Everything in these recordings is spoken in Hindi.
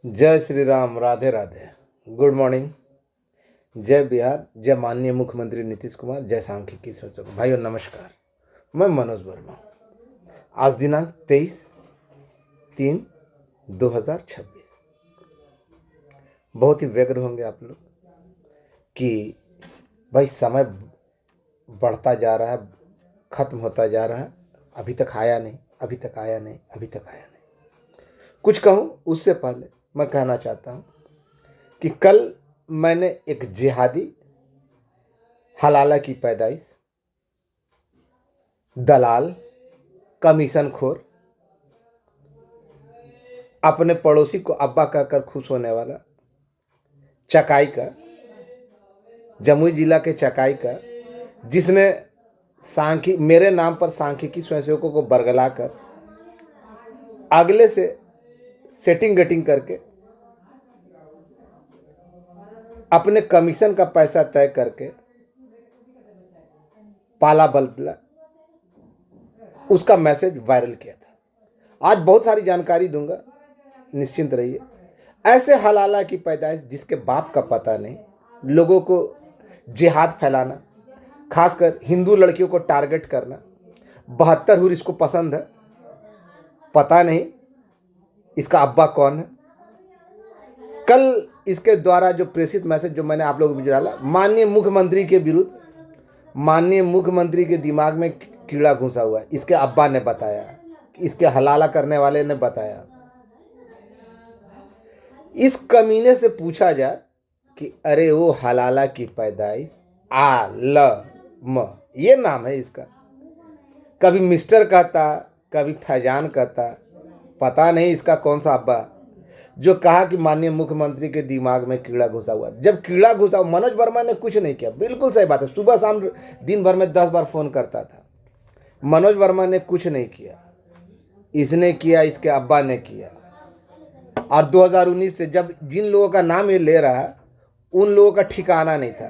जय श्री राम, राधे राधे। Good morning. जय बिहार, जय माननीय मुख्यमंत्री नीतीश कुमार, जय सांख्यिकी सरसों। भाइयों नमस्कार। मैं मनोज वर्मा। आज दिनांक 23/3/2026। बहुत ही व्यग्र होंगे आप लोग कि भाई समय बढ़ता जा रहा है, खत्म होता जा रहा है, अभी तक आया नहीं, अभी तक आया नहीं, अभी तक आया नहीं। कुछ कहूँ उससे पहले मैं कहना चाहता हूँ कि कल मैंने एक जिहादी, हलाला की पैदाइश, दलाल, कमीशन खोर, अपने पड़ोसी को अब्बा कहकर खुश होने वाला, चकाई का, जमुई जिला के चकाई का, जिसने मेरे नाम पर सांख्यिकी स्वयंसेवकों को बरगलाकर अगले से सेटिंग गेटिंग करके अपने कमीशन का पैसा तय करके पाला बदला, उसका मैसेज वायरल किया था। आज बहुत सारी जानकारी दूंगा, निश्चिंत रहिए। ऐसे हलाला की पैदाइश जिसके बाप का पता नहीं, लोगों को जिहाद फैलाना, खासकर हिंदू लड़कियों को टारगेट करना, 72 हुर इसको पसंद है, पता नहीं इसका अब्बा कौन है। कल इसके द्वारा जो प्रेषित मैसेज जो मैंने आप लोगों को डाला, माननीय मुख्यमंत्री के विरुद्ध, माननीय मुख्यमंत्री के दिमाग में कीड़ा घुसा हुआ है। इसके अब्बा ने बताया, इसके हलाला करने वाले ने बताया। इस कमीने से पूछा जाए कि अरे वो हलाला की पैदाइश आलम, ये नाम है इसका। कभी मिस्टर कहता, कभी फैजान कहता, पता नहीं इसका कौन सा अब्बा जो कहा कि माननीय मुख्यमंत्री के दिमाग में कीड़ा घुसा हुआ। जब कीड़ा घुसा, मनोज वर्मा ने कुछ नहीं किया, बिल्कुल सही बात है। सुबह शाम दिन भर में 10 बार फोन करता था। मनोज वर्मा ने कुछ नहीं किया, इसने किया, इसके अब्बा ने किया। और 2019 से जब जिन लोगों का नाम ये ले रहा है, उन लोगों का ठिकाना नहीं था,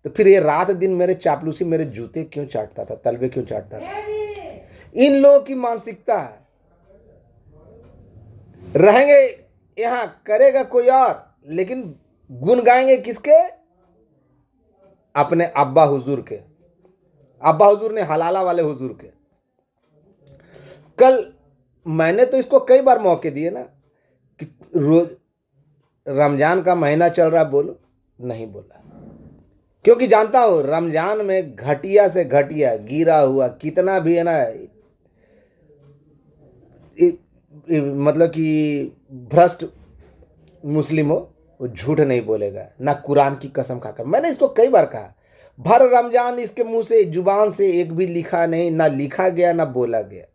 तो फिर ये रात दिन मेरे चापलूसी, मेरे जूते क्यों चाटता था, तलवे क्यों चाटता था? इन लोगों की मानसिकता है, रहेंगे यहां, करेगा कोई और, लेकिन गुण गाएंगे किसके? अपने अब्बा हुजूर के। अब्बा हुजूर ने हलाला वाले हुजूर के। कल मैंने तो इसको कई बार मौके दिए ना कि रोज रमजान का महीना चल रहा, बोलो, नहीं बोला, क्योंकि जानता हूं रमजान में घटिया से घटिया गिरा हुआ कितना भी है ना, मतलब कि भ्रष्ट मुस्लिम हो, वो झूठ नहीं बोलेगा, ना कुरान की कसम खाकर। मैंने इसको कई बार कहा, भर रमजान इसके मुंह से, जुबान से एक भी लिखा नहीं, ना लिखा गया ना बोला गया।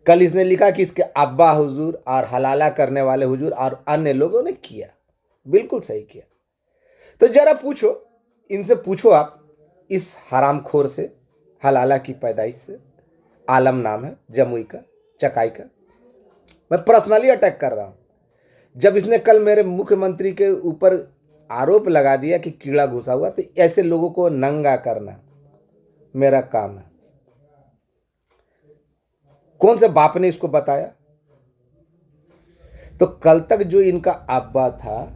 कल इसने लिखा कि इसके अब्बा हुजूर और हलाला करने वाले हुजूर और अन्य लोगों ने किया। बिल्कुल सही किया। तो जरा पूछो, इनसे पूछो आप, इस हरामखोर से, हलाला की पैदाइश से, आलम नाम है, जमुई का, चकाई का। मैं पर्सनली अटैक कर रहा हूं। जब इसने कल मेरे मुख्यमंत्री के ऊपर आरोप लगा दिया कि कीड़ा घुसा हुआ, तो ऐसे लोगों को नंगा करना मेरा काम है। कौन से बाप ने इसको बताया? तो कल तक जो इनका अब्बा था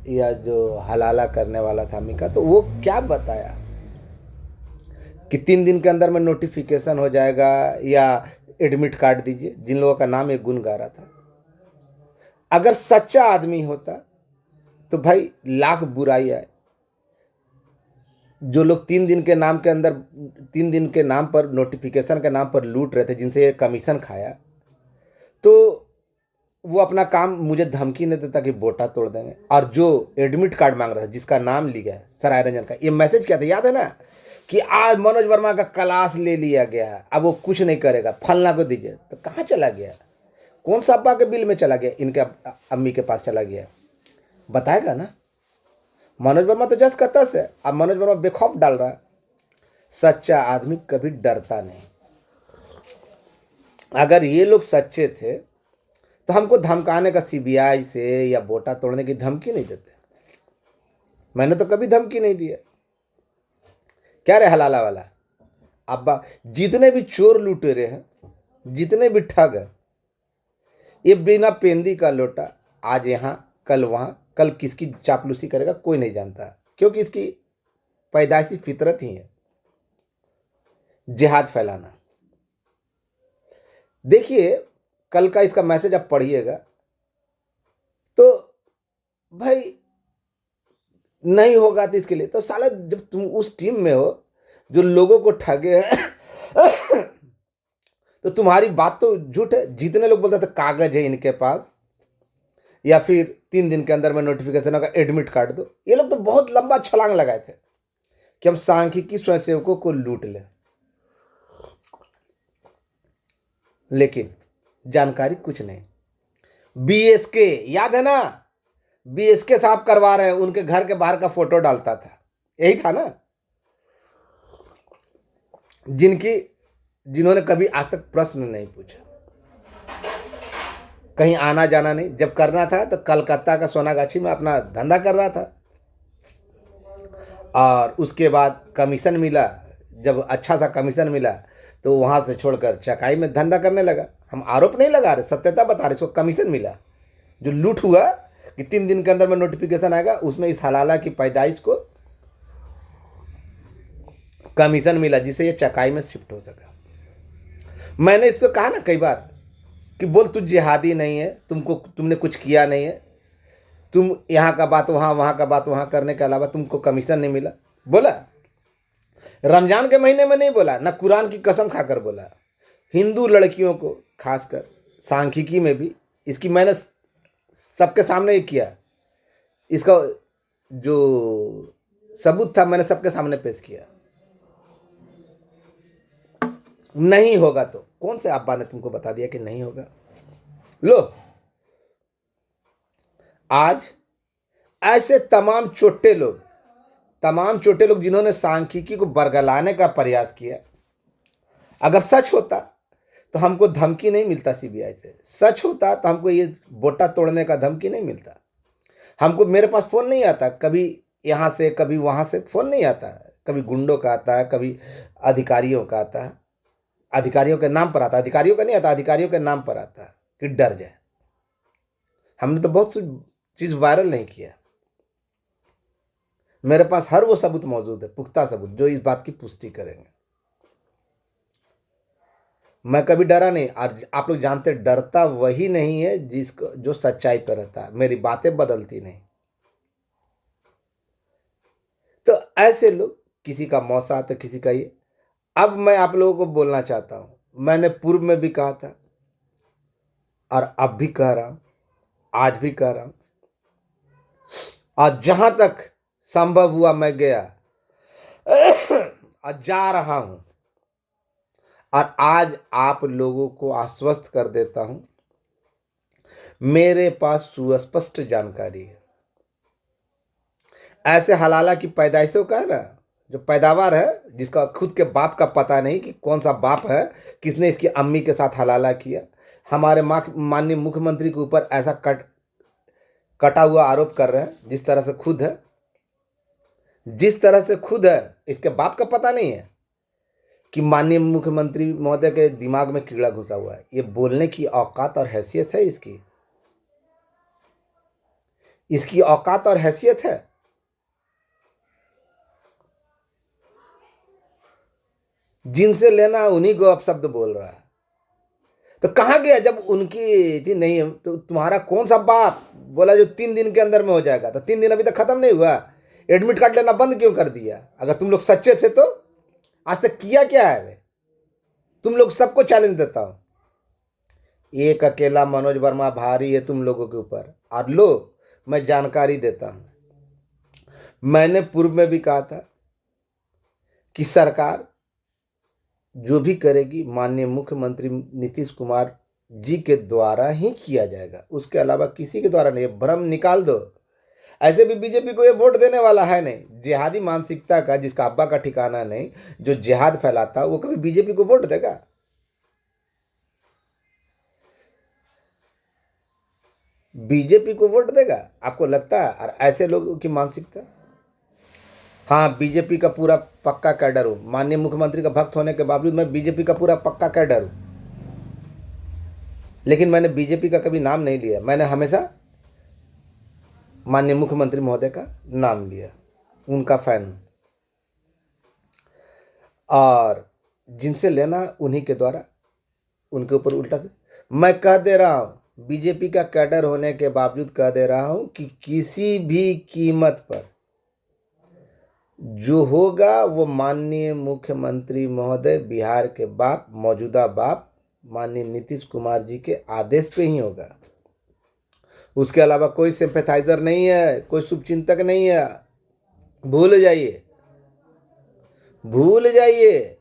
या जो हलाला करने वाला था अम्मी का, तो वो क्या बताया कि 3 दिन के अंदर में नोटिफिकेशन हो जाएगा या एडमिट कार्ड दीजिए, जिन लोगों का नाम एक गुण गा रहा था। अगर सच्चा आदमी होता तो भाई लाख बुराई है। जो लोग 3 दिन के नाम के अंदर, 3 दिन के नाम पर, नोटिफिकेशन के नाम पर लूट रहे थे, जिनसे ये कमीशन खाया, तो वो अपना काम मुझे धमकी नहीं देता कि बोटा तोड़ देंगे। और जो एडमिट कार्ड मांग रहा था, जिसका नाम लिया है सराय रंजन का, ये मैसेज क्या था याद है ना, कि आज मनोज वर्मा का क्लास ले लिया गया है, अब वो कुछ नहीं करेगा, फलना को दीजिए। तो कहाँ चला गया? कौन सा अब्बा के बिल में चला गया? इनके अम्मी के पास चला गया, बताएगा ना। मनोज वर्मा तो जस का तस है, अब मनोज वर्मा बेखौफ डाल रहा है। सच्चा आदमी कभी डरता नहीं। अगर ये लोग सच्चे थे तो हमको धमकाने का, सीबीआई से या बोटा तोड़ने की धमकी नहीं देते। मैंने तो कभी धमकी नहीं दिया। क्या रे हलाला वाला अब्बा, जितने भी चोर लुटेरे हैं, जितने भी ठग हैं, ये बिना पेंदी का लोटा आज यहाँ कल वहाँ, कल किसकी चापलूसी करेगा कोई नहीं जानता, क्योंकि इसकी पैदाइशी फितरत ही है जिहाद फैलाना। देखिए कल का इसका मैसेज आप पढ़िएगा तो भाई नहीं होगा तो इसके लिए तो साला जब तुम उस टीम में हो जो लोगों को ठगे तो तुम्हारी बात तो झूठ है। जितने लोग बोलते थे कागज है इनके पास, या फिर 3 दिन के अंदर में नोटिफिकेशन का एडमिट कार्ड दो, ये लोग तो बहुत लंबा छलांग लगाए थे कि हम सांख्यिकी स्वयंसेवकों को लूट लें, लेकिन जानकारी कुछ नहीं। बीएसके याद है ना, बीएसके साहब करवा रहे हैं, उनके घर के बाहर का फोटो डालता था, यही था ना, जिन्होंने कभी आज तक प्रश्न नहीं पूछा, कहीं आना जाना नहीं। जब करना था तो कलकत्ता का सोनागाछी में अपना धंधा कर रहा था, और उसके बाद कमीशन मिला, जब अच्छा सा कमीशन मिला तो वहाँ से छोड़कर चकाई में धंधा करने लगा। हम आरोप नहीं लगा रहे, सत्यता बता रहे, इसको कमीशन मिला। जो लूट हुआ कि 3 दिन के अंदर में नोटिफिकेशन आएगा, उसमें इस हलाला की पैदाइश को कमीशन मिला, जिससे ये चकाई में शिफ्ट हो सका। मैंने इसको कहा ना कई बार कि बोल तू जिहादी नहीं है, तुमने कुछ किया नहीं है, तुम यहाँ का बात वहाँ, वहाँ का बात वहाँ करने के अलावा तुमको कमीशन नहीं मिला। बोला रमजान के महीने में नहीं बोला, ना कुरान की कसम खाकर बोला। हिंदू लड़कियों को खासकर सांख्यिकी में भी इसकी मैंने सबके सामने ही किया, इसका जो सबूत था मैंने सबके सामने पेश किया। नहीं होगा तो कौन से अब्बा ने तुमको बता दिया कि नहीं होगा? लो आज ऐसे तमाम छोटे लोग जिन्होंने सांख्यिकी को बरगलाने का प्रयास किया, अगर सच होता तो हमको धमकी नहीं मिलता सीबीआई से, सच होता तो हमको ये बोटा तोड़ने का धमकी नहीं मिलता, हमको मेरे पास फ़ोन नहीं आता, कभी यहाँ से कभी वहाँ से फ़ोन नहीं आता, कभी गुंडों का आता है, कभी अधिकारियों का आता है, अधिकारियों के नाम पर आता, अधिकारियों का नहीं आता, अधिकारियों के नाम पर आता कि डर जाए। हमने तो बहुत सी चीज़ वायरल नहीं किया, मेरे पास हर वो सबूत मौजूद है, पुख्ता सबूत जो इस बात की पुष्टि करेंगे। मैं कभी डरा नहीं, और आप लोग जानते डरता वही नहीं है जो सच्चाई पर रहता है, मेरी बातें बदलती नहीं। तो ऐसे लोग, किसी का मौसा तो किसी का ये। अब मैं आप लोगों को बोलना चाहता हूं, मैंने पूर्व में भी कहा था और अब भी कह रहा हूं, आज भी कह रहा हूं, और जहां तक संभव हुआ मैं गया और जा रहा हूं, और आज आप लोगों को आश्वस्त कर देता हूं, मेरे पास सुस्पष्ट जानकारी है। ऐसे हलाला की पैदाइशों का है ना, जो पैदावार है, जिसका खुद के बाप का पता नहीं कि कौन सा बाप है, किसने इसकी अम्मी के साथ हलाला किया। हमारे माननीय मुख्यमंत्री के ऊपर ऐसा कटा हुआ आरोप कर रहे हैं, जिस तरह से खुद है, इसके बाप का पता नहीं है कि माननीय मुख्यमंत्री महोदय के दिमाग में कीड़ा घुसा हुआ है। ये बोलने की औकात और हैसियत है इसकी औकात और हैसियत है। जिनसे लेना उन्हीं को अपशब्द बोल रहा है। तो कहाँ गया जब उनकी थी नहीं? तो तुम्हारा कौन सा बाप बोला जो 3 दिन के अंदर में हो जाएगा? तो 3 दिन अभी तक खत्म नहीं हुआ, एडमिट कार्ड लेना बंद क्यों कर दिया? अगर तुम लोग सच्चे थे तो आज तक किया क्या है? तुम लोग सबको चैलेंज देता हूं, एक अकेला मनोज वर्मा भारी है तुम लोगों के ऊपर। और लो मैं जानकारी देता हूं, मैंने पूर्व में भी कहा था कि सरकार जो भी करेगी माननीय मुख्यमंत्री नीतीश कुमार जी के द्वारा ही किया जाएगा, उसके अलावा किसी के द्वारा नहीं। भ्रम निकाल दो। ऐसे भी बीजेपी को ये वोट देने वाला है नहीं। जिहादी मानसिकता का, जिसका अब्बा का ठिकाना नहीं, जो जिहाद फैलाता वो कभी बीजेपी को वोट देगा? बीजेपी को वोट देगा आपको लगता है? और ऐसे लोगों की मानसिकता, हाँ बीजेपी का पूरा पक्का कैडर हूँ, माननीय मुख्यमंत्री का भक्त होने के बावजूद मैं बीजेपी का पूरा पक्का कैडर हूँ, लेकिन मैंने बीजेपी का कभी नाम नहीं लिया। मैंने हमेशा माननीय मुख्यमंत्री महोदय का नाम लिया, उनका फैन हूं और जिनसे लेना उन्हीं के द्वारा उनके ऊपर उल्टा से मैं कह दे रहा हूं, बीजेपी का कैडर होने के बावजूद कह दे रहा हूं कि किसी भी कीमत पर जो होगा वो माननीय मुख्यमंत्री महोदय बिहार के बाप, मौजूदा बाप माननीय नीतीश कुमार जी के आदेश पे ही होगा। उसके अलावा कोई सिंपैथाइजर नहीं है, कोई शुभचिंतक नहीं है। भूल जाइए, भूल जाइए।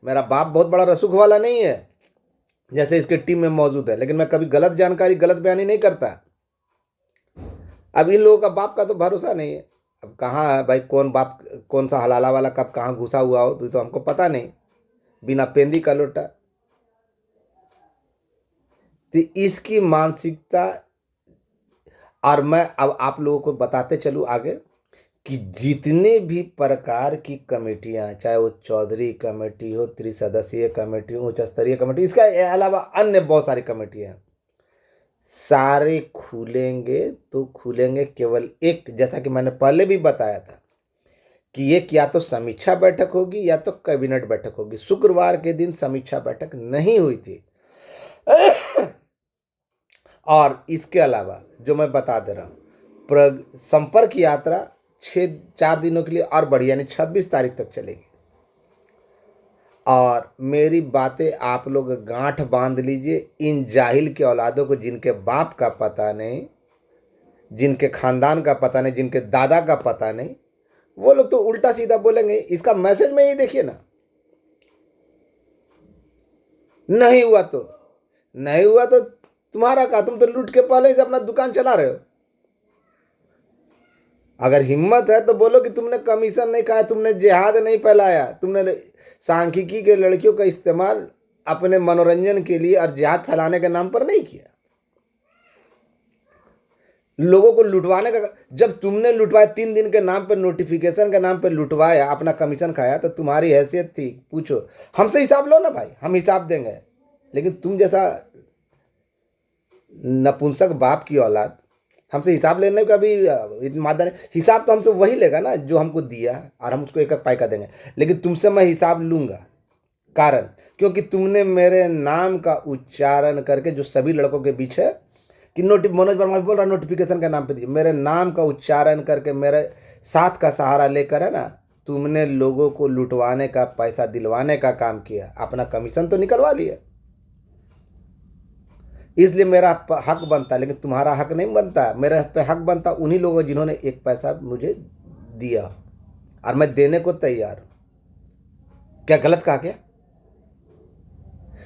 मेरा बाप बहुत बड़ा रसूख वाला नहीं है जैसे इसके टीम में मौजूद है, लेकिन मैं कभी गलत जानकारी, गलत बयानी नहीं करता। अब इन लोगों का बाप का तो भरोसा नहीं है। अब कहाँ है भाई, कौन बाप, कौन सा हलाला वाला कब कहाँ घुसा हुआ हो तो हमको पता नहीं, बिना पेंदी का लोटा। तो इसकी मानसिकता, और मैं अब आप लोगों को बताते चलूँ आगे कि जितने भी प्रकार की कमेटियां, चाहे वो चौधरी कमेटी हो, त्रिसदस्यीय कमेटी हो, उच्च स्तरीय कमेटी, इसका अलावा अन्य बहुत सारी कमेटियां, सारे खुलेंगे तो खुलेंगे केवल एक, जैसा कि मैंने पहले भी बताया था कि एक या तो समीक्षा बैठक होगी या तो कैबिनेट बैठक होगी। शुक्रवार के दिन समीक्षा बैठक नहीं हुई थी। और इसके अलावा जो मैं बता दे रहा हूँ, संपर्क यात्रा 4 दिनों के लिए और बढ़ी, यानी 26 तारीख तक चलेगी। और मेरी बातें आप लोग गांठ बांध लीजिए, इन जाहिल के औलादों को, जिनके बाप का पता नहीं, जिनके खानदान का पता नहीं, जिनके दादा का पता नहीं, वो लोग तो उल्टा सीधा बोलेंगे। इसका मैसेज में ही देखिए ना, नहीं हुआ तो नहीं हुआ तो तुम्हारा का, तुम तो लूट के पहले ही से अपना दुकान चला रहे हो। अगर हिम्मत है तो बोलो कि तुमने कमीशन नहीं खाया, तुमने जिहाद नहीं फैलाया, तुमने सांख्यिकी के लड़कियों का इस्तेमाल अपने मनोरंजन के लिए और जिहाद फैलाने के नाम पर नहीं किया। लोगों को लुटवाने का, जब तुमने लुटवाया 3 दिन के नाम पर, नोटिफिकेशन के नाम पर लुटवाया, अपना कमीशन खाया, तो तुम्हारी हैसियत थी, पूछो, हमसे हिसाब लो ना भाई, हम हिसाब देंगे। लेकिन तुम जैसा नपुंसक बाप की औलाद हमसे हिसाब लेने का भी मादा नहीं। हिसाब तो हमसे वही लेगा ना जो हमको दिया, और हम उसको एक एक पैका देंगे। लेकिन तुमसे मैं हिसाब लूंगा, कारण क्योंकि तुमने मेरे नाम का उच्चारण करके, जो सभी लड़कों के बीच है कि मनोज वर्मा बोल रहा नोटिफिकेशन के नाम पे दीजिए, मेरे नाम का उच्चारण करके, मेरे साथ का सहारा लेकर, है ना, तुमने लोगों को लुटवाने का, पैसा दिलवाने का काम किया, अपना कमीशन तो निकलवा लिया। इसलिए मेरा हक बनता, लेकिन तुम्हारा हक नहीं बनता। मेरे पे हक बनता उन्हीं लोगों जिन्होंने एक पैसा मुझे दिया, और मैं देने को तैयार हूं। क्या गलत कहा क्या?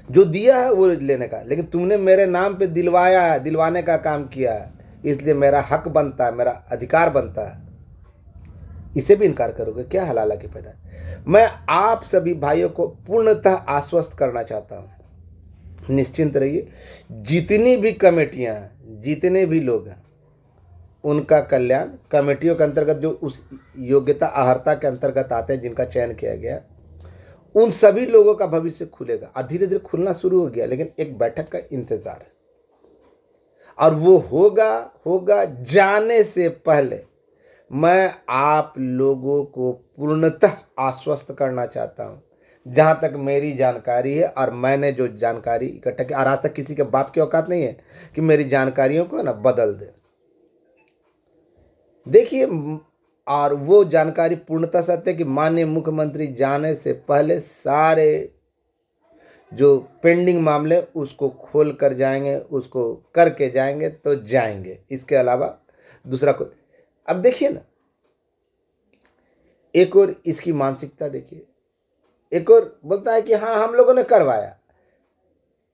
जो दिया है वो लेने का, लेकिन तुमने मेरे नाम पे दिलवाया है, दिलवाने का काम किया है, इसलिए मेरा हक बनता है, मेरा अधिकार बनता है। इसे भी इनकार करोगे क्या? हलाला की पैदा। मैं आप सभी भाइयों को पूर्णतः आश्वस्त करना चाहता हूं, निश्चिंत रहिए। जितनी भी कमेटियां हैं, जितने भी लोग हैं, उनका कल्याण, कमेटियों के अंतर्गत जो उस योग्यता अर्हता के अंतर्गत आते हैं, जिनका चयन किया गया, उन सभी लोगों का भविष्य खुलेगा। और धीरे धीरे खुलना शुरू हो गया, लेकिन एक बैठक का इंतजार है, और वो होगा जाने से पहले। मैं आप लोगों को पूर्णतः आश्वस्त करना चाहता हूं, जहां तक मेरी जानकारी है, और मैंने जो जानकारी इकट्ठा की, और आज तक किसी के बाप की औकात नहीं है कि मेरी जानकारियों को ना बदल दे। देखिए, और वो जानकारी पूर्णतः सत्य है कि माननीय मुख्यमंत्री जाने से पहले सारे जो पेंडिंग मामले उसको खोल कर जाएंगे, उसको करके जाएंगे तो जाएंगे। इसके अलावा दूसरा कोई। अब देखिए ना, एक और इसकी मानसिकता देखिए, एक और बोलता है कि हाँ हम लोगों ने करवाया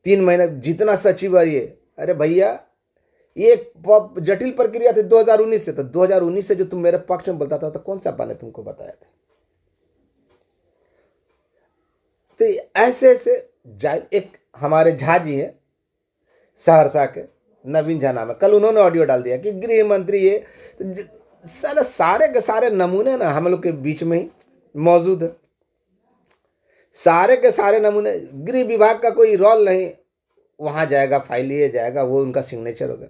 3 महीने, जितना सचिव है ये। अरे भैया, ये एक जटिल प्रक्रिया थी 2019 से। तो 2019 से जो तुम मेरे पक्ष में बोलता था तो कौन सा आपा ने तुमको बताया था? तो ऐसे ऐसे एक हमारे झा जी हैं सहरसा के, नवीन झा नाम है, कल उन्होंने ऑडियो डाल दिया कि गृह मंत्री ये, तो सारे के सारे नमूने ना हम लोग के बीच में ही मौजूद है। सारे के सारे नमूने, गृह विभाग का कोई रोल नहीं, वहां जाएगा, फाइल लिए जाएगा, वो उनका सिग्नेचर होगा।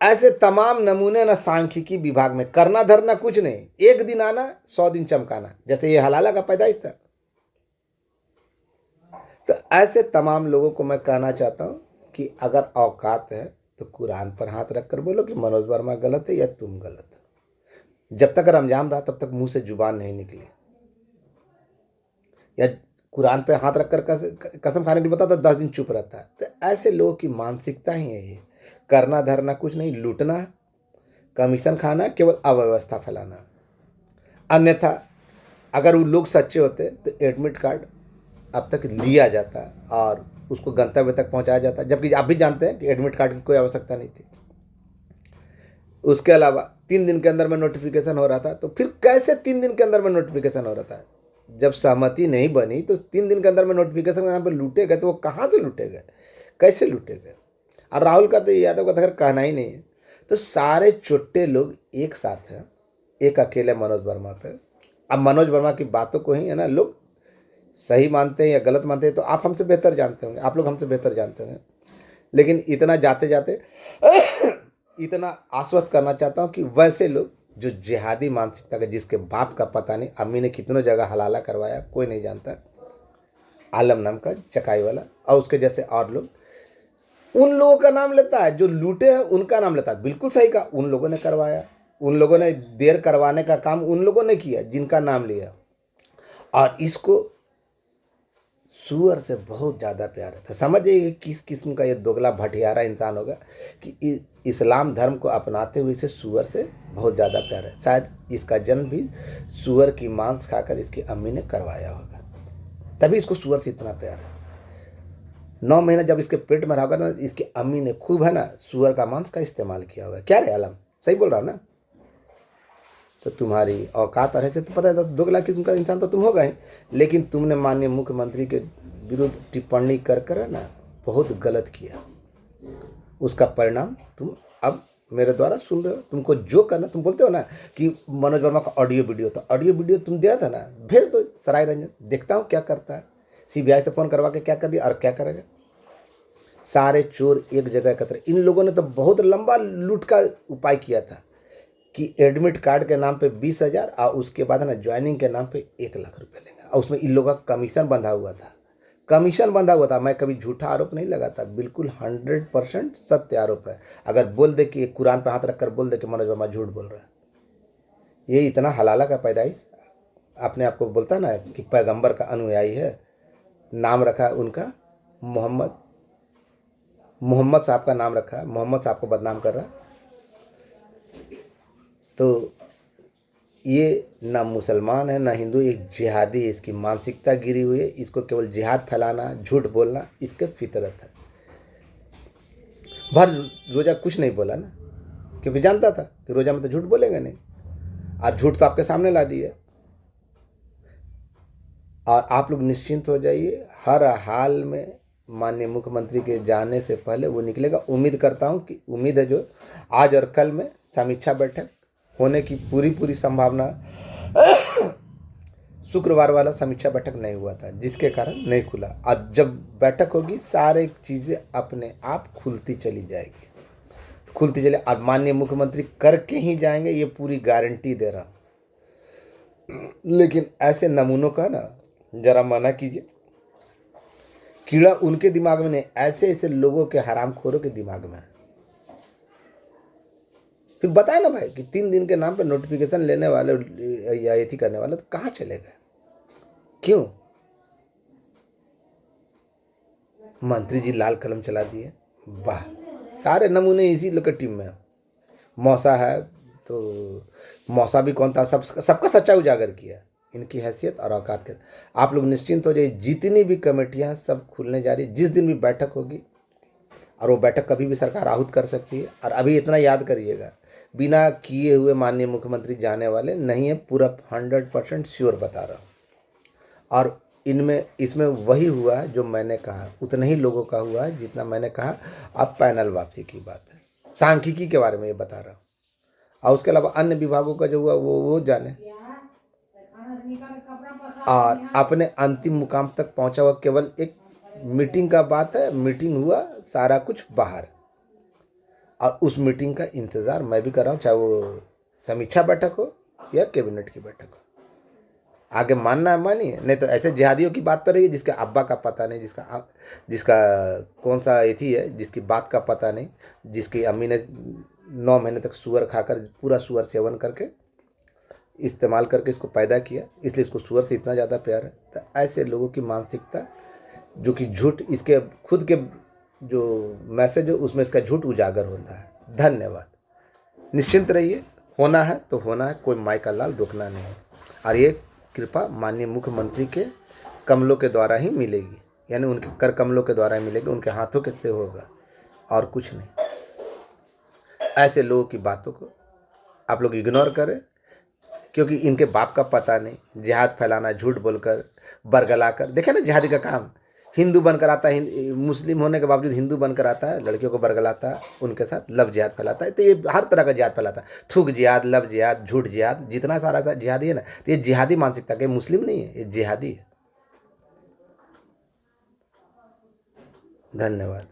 ऐसे तमाम नमूने ना सांख्यिकी विभाग में, करना धरना कुछ नहीं, एक दिन आना 100 दिन चमकाना, जैसे ये हलाला का पैदाइश था। तो ऐसे तमाम लोगों को मैं कहना चाहता हूं कि अगर औकात है तो कुरान पर हाथ रखकर बोलो कि मनोज वर्मा गलत है या तुम गलत हो। जब तक रमजान रहा तब तक मुंह से जुबान नहीं निकली, या कुरान पे हाथ रखकर कसम खाने के लिए बताता 10 दिन चुप रहता है। तो ऐसे लोगों की मानसिकता ही है ये, करना धरना कुछ नहीं, लूटना, कमीशन खाना, केवल अव्यवस्था फैलाना। अन्यथा अगर वो लोग सच्चे होते तो एडमिट कार्ड अब तक लिया जाता और उसको गंतव्य तक पहुंचाया जाता, जबकि आप भी जानते हैं कि एडमिट कार्ड की कोई आवश्यकता नहीं थी। उसके अलावा 3 दिन के अंदर में नोटिफिकेशन हो रहा था, तो फिर कैसे 3 दिन के अंदर में नोटिफिकेशन हो रहा था? जब सहमति नहीं बनी तो 3 दिन के अंदर में नोटिफिकेशन यहाँ पर लूटे गए, तो वो कहाँ से लूटे गए, कैसे लूटे गए? और राहुल का तो यादव का तो खैर कहना ही नहीं है। तो सारे चुट्टे लोग एक साथ हैं एक अकेले मनोज वर्मा पे। अब मनोज वर्मा की बातों को ही है ना लोग सही मानते हैं या गलत मानते हैं, तो आप हमसे बेहतर जानते होंगे, आप लोग हमसे बेहतर जानते होंगे। लेकिन इतना जाते जाते इतना आश्वस्त करना चाहता हूँ कि वैसे लोग जो जिहादी मानसिकता के, जिसके बाप का पता नहीं, अम्मी ने कितनों जगह हलाला करवाया कोई नहीं जानता, आलम नाम का चकाई वाला, और उसके जैसे और लोग, उन लोगों का नाम लेता है जो लूटे हैं, उनका नाम लेता है। बिल्कुल सही कहा, उन लोगों ने करवाया, उन लोगों ने देर करवाने का काम उन लोगों ने किया जिनका नाम लिया। और इसको सुअर से बहुत ज़्यादा प्यार है। तो समझिए कि किस किस्म का ये दोगला भटियारा इंसान होगा कि इस्लाम धर्म को अपनाते हुए इसे सुअर से बहुत ज़्यादा प्यार है। शायद इसका जन्म भी सुअर की मांस खाकर इसकी अम्मी ने करवाया होगा, तभी इसको सुअर से इतना प्यार है। 9 महीना जब इसके पेट में रहा होगा ना, इसकी अम्मी ने खूब है ना सुअर का मांस का इस्तेमाल किया होगा। क्या रे आलम, सही बोल रहा हूँ ना? तो तुम्हारी औकात और ऐसे तो पता है, तो दोगला किस्म का इंसान तो तुम होगा ही, लेकिन तुमने माननीय मुख्यमंत्री के विरुद्ध टिप्पणी कर कर ना बहुत गलत किया। उसका परिणाम तुम अब मेरे द्वारा सुन रहे हो। तुमको जो करना, तुम बोलते हो ना कि मनोज वर्मा का ऑडियो वीडियो, तो ऑडियो वीडियो तुम दिया था ना, भेज दो सराय रंजन, देखता हूँ क्या करता है। सीबीआई से फ़ोन करवा के क्या कर दिया और क्या करेगा? सारे चोर एक जगह एकत्र। इन लोगों ने तो बहुत लंबा लूट का उपाय किया था कि एडमिट कार्ड के नाम पे 20,000 और उसके बाद है ना ज्वाइनिंग के नाम पे 1 लाख रुपए लेंगे, और उसमें इन लोगों का कमीशन बंधा हुआ था। कमीशन बंधा हुआ था। मैं कभी झूठा आरोप नहीं लगाता, बिल्कुल 100% सत्य आरोप है। अगर बोल दे कि कुरान पे हाथ रखकर बोल दे कि मनोज वर्मा झूठ बोल रहा है, ये इतना हलाला का पैदाइश अपने आप को बोलता ना कि पैगंबर का अनुयायी है, नाम रखा है उनका मोहम्मद, मोहम्मद साहब का नाम रखा है, मोहम्मद साहब को बदनाम कर रहा है। तो ये ना मुसलमान है ना हिंदू, एक जिहादी है। इसकी मानसिकता गिरी हुई है, इसको केवल जिहाद फैलाना, झूठ बोलना इसके फितरत है। भर रोज़ा कुछ नहीं बोला ना, क्योंकि जानता था कि रोज़ा में तो झूठ बोलेंगे नहीं, और झूठ तो आपके सामने ला दिया। और आप लोग निश्चिंत हो जाइए, हर हाल में माननीय मुख्यमंत्री के जाने से पहले वो निकलेगा। उम्मीद करता हूँ कि उम्मीद है जो आज और कल में समीक्षा बैठक होने की पूरी संभावना। शुक्रवार वाला समीक्षा बैठक नहीं हुआ था, जिसके कारण नहीं खुला। और जब बैठक होगी सारे चीज़ें अपने आप खुलती चली जाएगी, खुलती चले। और माननीय मुख्यमंत्री करके ही जाएंगे, ये पूरी गारंटी दे रहा हूँ। लेकिन ऐसे नमूनों का ना जरा मना कीजिए। कीड़ा उनके दिमाग में नहीं, ऐसे ऐसे लोगों के, हरामखोरों के दिमाग में है। फिर बताए ना भाई कि 3 दिन के नाम पे नोटिफिकेशन लेने वाले या एथी करने वाले तो कहाँ चले गए? क्यों? मंत्री जी लाल कलम चला दिए, वाह। सारे नमूने इसी लोग की टीम में है। मौसा है तो मौसा भी कौन था, सबका सच्चा उजागर किया, इनकी हैसियत और औकात के। आप लोग निश्चिंत हो जाइए, जितनी भी कमेटियां सब खुलने जा रही, जिस दिन भी बैठक होगी, और वो बैठक कभी भी सरकार आहूत कर सकती है। और अभी इतना याद करिएगा, बिना किए हुए माननीय मुख्यमंत्री जाने वाले नहीं है, पूरा 100% श्योर बता रहा हूँ। और इसमें वही हुआ है जो मैंने कहा, उतना ही लोगों का हुआ है जितना मैंने कहा। अब पैनल वापसी की बात है, सांख्यिकी के बारे में ये बता रहा हूँ, और उसके अलावा अन्य विभागों का जो हुआ वो जाने। और अपने अंतिम मुकाम तक पहुंचा हुआ केवल एक मीटिंग का बात है, मीटिंग हुआ, सारा कुछ बाहर। और उस मीटिंग का इंतज़ार मैं भी कर रहा हूँ, चाहे वो समीक्षा बैठक हो या कैबिनेट की बैठक हो। आगे मानना है मानिए, नहीं तो ऐसे जिहादियों की बात कर रही है जिसके अब्बा का पता नहीं, जिसका कौन सा एथी है, जिसकी बात का पता नहीं, जिसकी अम्मी ने 9 महीने तक सुअर खाकर, पूरा सुअर सेवन करके इस्तेमाल करके इसको पैदा किया, इसलिए इसको सुअर से इतना ज़्यादा प्यार है। तो ऐसे लोगों की मानसिकता जो कि झूठ, इसके खुद के जो मैसेज हो उसमें इसका झूठ उजागर होता है। धन्यवाद। निश्चिंत रहिए, होना है तो होना है, कोई माई का लाल रोकना नहीं है। और ये कृपा माननीय मुख्यमंत्री के कमलों के द्वारा ही मिलेगी, यानी उनके कर कमलों के द्वारा ही मिलेगी, उनके हाथों के से होगा और कुछ नहीं। ऐसे लोगों की बातों को आप लोग इग्नोर करें, क्योंकि इनके बाप का पता नहीं। जिहाद फैलाना, झूठ बोलकर, बरगला कर, देखे ना जिहादी का काम, हिंदू बनकर आता है, मुस्लिम होने के बावजूद हिंदू बनकर आता है, लड़कियों को बरगलाता है, उनके साथ लव जिहाद फैलाता है। तो ये हर तरह का जिहाद फैलाता है, थूक जिहाद, लव जिहाद, झूठ जिहाद, जितना सारा था जिहादी है ना, तो ये जिहादी मानसिकता के, मुस्लिम नहीं है, ये जिहादी है। धन्यवाद।